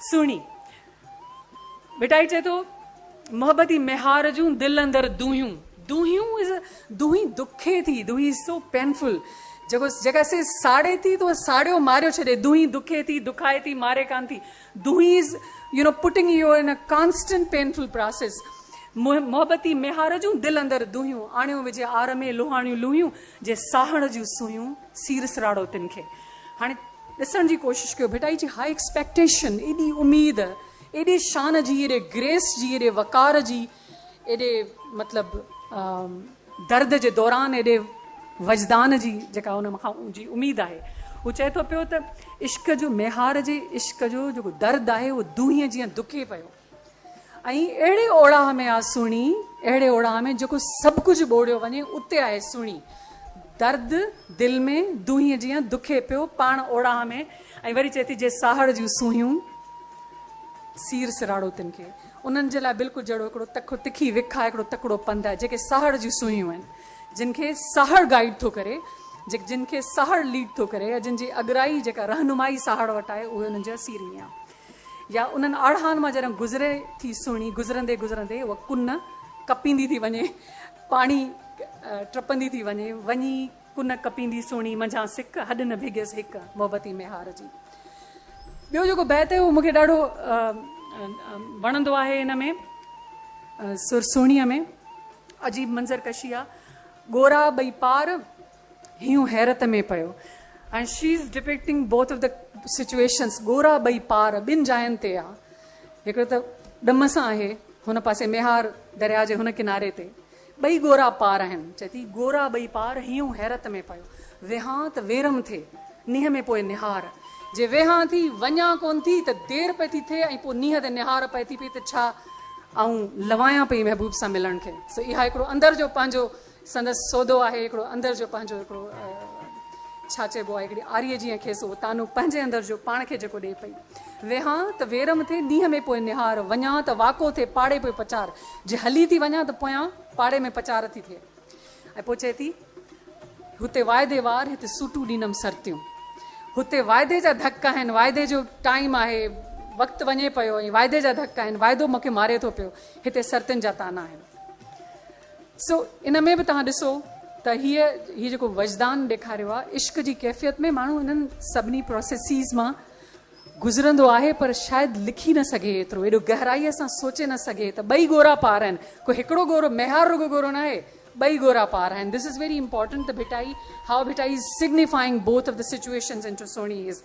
सुहिणी बेटाई चए थो मोहब्बती मेहार जूं दिल अंदर दूहियूं दूहियूं इज़ दूही दुखे थी दूही सो पेनफुल जगह से साड़े थी तो साड़ियो मारियो छॾे दूही दुखे थी दुखाए थी मारे कान थी दूही is putting you in a constant painful process मोहब्बती मेहार जूं दिल अंदर दूहियूं आणियो विझे आर में लुहाणियूं लुहियूं जे साहण जूं सुहियूं सीर सराड़ो तिन खे हाणे ॾिसण जी कोशिशि कयो बेटाई जी हाई एक्सपेक्टेशन एॾी उम्मीद एॾे शान जी एॾे ग्रेस जी एॾे वकार जी एॾे मतिलबु दर्द जे दौरान एॾे वजदान जी जेका हुन खां जी उम्मीद आहे हू चए थो पियो त इश्क जो मेहार जे इश्क जो जेको दर्द आहे उहो दूहीअ जीअं दुखे पियो ऐं अहिड़े ओड़ाह में आहे सुहिणी अहिड़े ओड़ाह में जेको सभु कुझु ॿोड़ियो वञे उते आहे सुहिणी दर्द दिलि में दूहीअ जीअं दुखे पियो पाण ओड़ाह में ऐं वरी चए थी जे साहड़ जूं सुहियूं सीर सिराड़ो तिन खे उन्हनि जे लाइ बिल्कुलु जहिड़ो हिकिड़ो तखो तिखी विख आहे हिकिड़ो तकिड़ो पंधु आहे जेके साहड़ जूं सुहियूं आहिनि जिन खे साहड़ गाइड थो करे जिन खे साहड़ लीड थो करे या जिन जी अॻराई जेका रहनुमाई साहड़ वटि आहे उहे उन्हनि जा सीरी आहे या उन्हनि आड़हान मां जॾहिं गुज़रे थी सुहिणी गुज़रंदे गुज़रंदे उहा कुन कपींदी थी वञे पाणी टपंदी थी वञे वञी कुन कपींदी सुहिणी मंझां सिक हॾ न भिगियसि हिकु मोहब्बती मेहार जी ॿियो जेको बैत आहे उहो मूंखे ॾाढो वणंदो आहे हिन में सुर सुहिणीअ में अजीब मंज़र कशी आहे गोरा ॿई पार हियूं हैरत में पियो ऐं she is depicting both of the situations गोरा ॿई पार ॿिनि जायुनि ते आहे हिकिड़ो त ॾम सां आहे हुन पासे मेहार दरिया जे हुन किनारे ते ॿई गोरा पार आहिनि चए थी गोरा ॿई पार हियूं हैरत में पियो वेहां त वेरम थिए नीह में पोइ निहार जे वेहां थी वञा कोन थी त देरि पई थी थिए ऐं पोइ नीह ते निहार पए थी पई त छा ऐं लवायां पई महबूब सां मिलण खे सो इहा हिकिड़ो अंदरि जो पंहिंजो संदसि सौदो आहे हिकिड़ो अंदरि जो पंहिंजो हिकिड़ो छा चइबो आहे हिकिड़ी आरीअ जीअं खेसि उहो तानो पंहिंजे अंदरि जो पाण खे जेको ॾिए पई वेहां त वेरम थिए नीह में पोइ निहार वञा त वाको थिए पाड़े पोइ पचार जे हली थी वञा त पोयां पाड़े में पचार थी थिए ऐं पोइ चए थी हुते वाइदे वार हिते सूटूं ॾींदमि सरतियूं हुते वाइदे जा धक आहिनि वाइदे जो टाइम आहे वक़्तु वञे पियो ऐं वाइदे जा धक आहिनि वाइदो मूंखे मारे थो पियो हिते सरतियुनि जा ताना आहिनि सो इन में बि तव्हां ॾिसो त हीअ जेको वजदान ॾेखारियो आहे इश्क जी कैफ़ियत में माण्हू इन्हनि सभिनी प्रोसेसिस मां गुज़रंदो आहे पर शायदि लिखी न सघे एतिरो एॾो गहराईअ सां सोचे न सघे त ॿई गोरा पार आहिनि कोई हिकिड़ो गोरो मेहार रुगो गोरो न आहे ॿई गोरा पार आहिनि this is very important the Bhittai how Bhittai is signifying both of the situations इन टू सोनी इज़